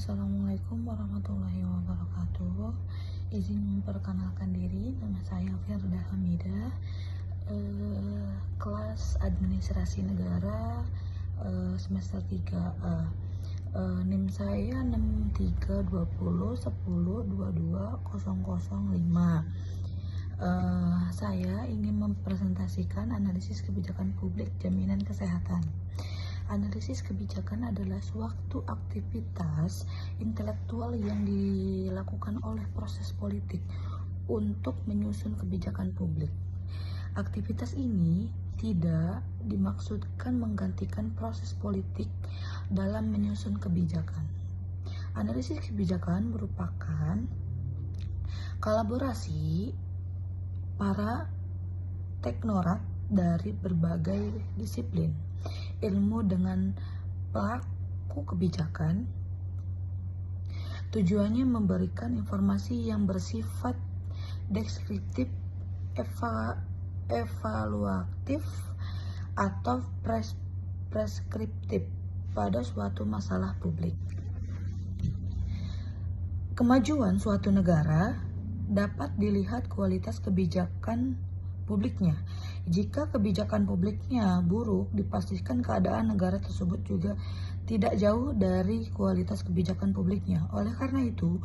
Assalamualaikum warahmatullahi wabarakatuh. Izin memperkenalkan diri, nama saya Firda Hamidah, kelas Administrasi Negara, semester 3A. NIM saya 632010220005. Saya ingin mempresentasikan analisis kebijakan publik jaminan kesehatan. Analisis kebijakan adalah suatu aktivitas intelektual yang dilakukan oleh proses politik untuk menyusun kebijakan publik. Aktivitas ini tidak dimaksudkan menggantikan proses politik dalam menyusun kebijakan. Analisis kebijakan merupakan kolaborasi para teknokrat dari berbagai disiplin ilmu dengan pelaku kebijakan. Tujuannya memberikan informasi yang bersifat deskriptif, evaluatif, atau preskriptif pada suatu masalah publik. Kemajuan suatu negara dapat dilihat kualitas kebijakan publiknya. Jika kebijakan publiknya buruk, dipastikan keadaan negara tersebut juga tidak jauh dari kualitas kebijakan publiknya. Oleh karena itu,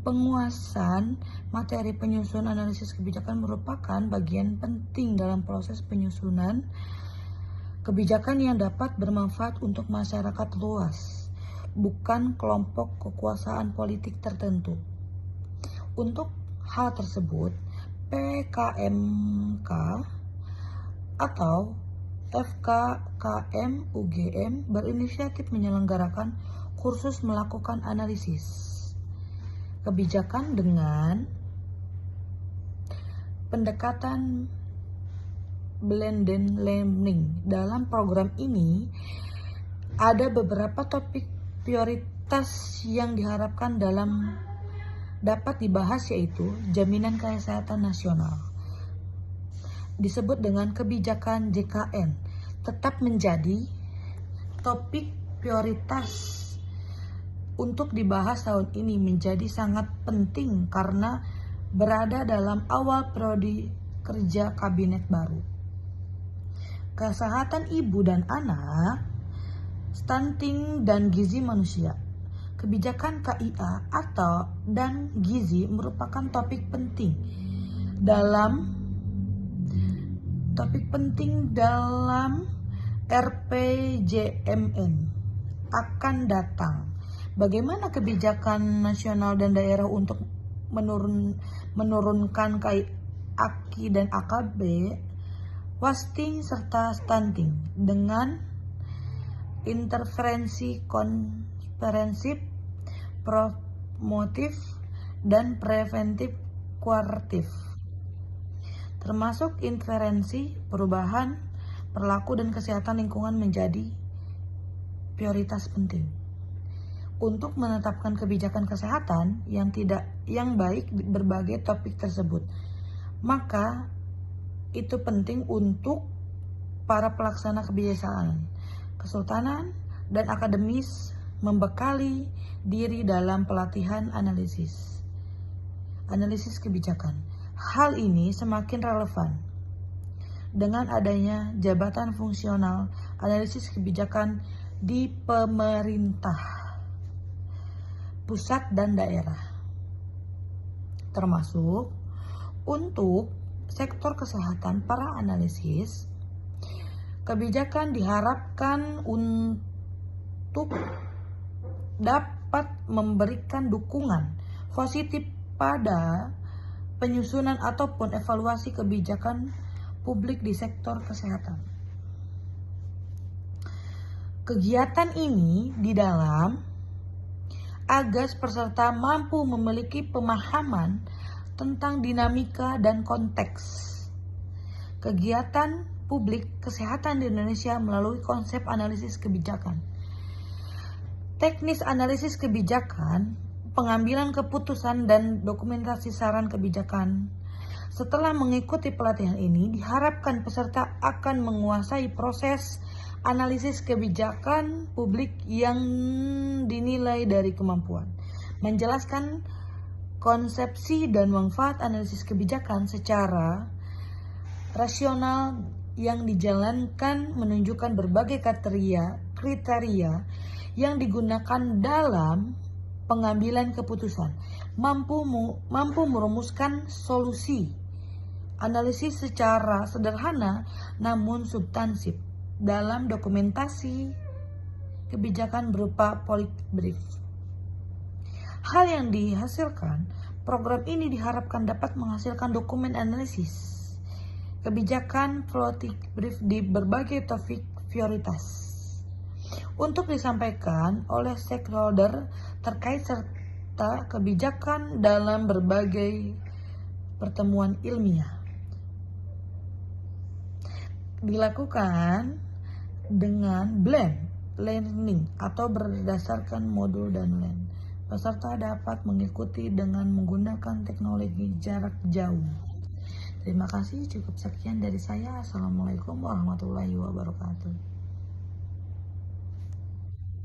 penguasaan materi penyusun analisis kebijakan merupakan bagian penting dalam proses penyusunan kebijakan yang dapat bermanfaat untuk masyarakat luas, bukan kelompok kekuasaan politik tertentu. Untuk hal tersebut, PKMK atau FKKM UGM berinisiatif menyelenggarakan kursus melakukan analisis kebijakan dengan pendekatan blended learning. Dalam program ini ada beberapa topik prioritas yang diharapkan dapat dibahas, yaitu jaminan kesehatan nasional, disebut dengan kebijakan JKN, tetap menjadi topik prioritas untuk dibahas tahun ini, menjadi sangat penting karena berada dalam awal periode kerja kabinet baru. Kesehatan ibu dan anak, stunting dan gizi manusia. Kebijakan KIA dan gizi merupakan topik penting dalam RPJMN akan datang. Bagaimana kebijakan nasional dan daerah untuk menurunkan AKI dan AKB, wasting serta stunting dengan intervensi komprehensif, promotif, dan preventif kuaratif, termasuk intervensi perubahan perilaku dan kesehatan lingkungan menjadi prioritas penting. Untuk menetapkan kebijakan kesehatan yang baik di berbagai topik tersebut, maka itu penting untuk para pelaksana kebijakan, kesultanan, dan akademis membekali diri dalam pelatihan analisis kebijakan. Hal ini semakin relevan dengan adanya jabatan fungsional analisis kebijakan di pemerintah pusat dan daerah, termasuk untuk sektor kesehatan. Para analisis kebijakan diharapkan untuk dapat memberikan dukungan positif pada penyusunan ataupun evaluasi kebijakan publik di sektor kesehatan. Kegiatan ini di dalam agar peserta mampu memiliki pemahaman tentang dinamika dan konteks kegiatan publik kesehatan di Indonesia melalui konsep analisis kebijakan. Teknis analisis kebijakan, pengambilan keputusan, dan dokumentasi saran kebijakan. Setelah mengikuti pelatihan ini, diharapkan peserta akan menguasai proses Analisis kebijakan publik yang dinilai dari kemampuan. Menjelaskan konsepsi dan manfaat analisis kebijakan secara rasional yang dijalankan menunjukkan berbagai kriteria yang digunakan dalam pengambilan keputusan, mampu merumuskan solusi. Analisis secara sederhana namun substansif dalam dokumentasi kebijakan berupa policy brief. Hal yang dihasilkan, program ini diharapkan dapat menghasilkan dokumen analisis kebijakan policy brief di berbagai topik prioritas untuk disampaikan oleh stakeholder terkait serta kebijakan dalam berbagai pertemuan ilmiah. Dilakukan dengan blend learning atau berdasarkan modul dan LAN. Peserta dapat mengikuti dengan menggunakan teknologi jarak jauh. Terima kasih, cukup sekian dari saya. Assalamualaikum warahmatullahi wabarakatuh.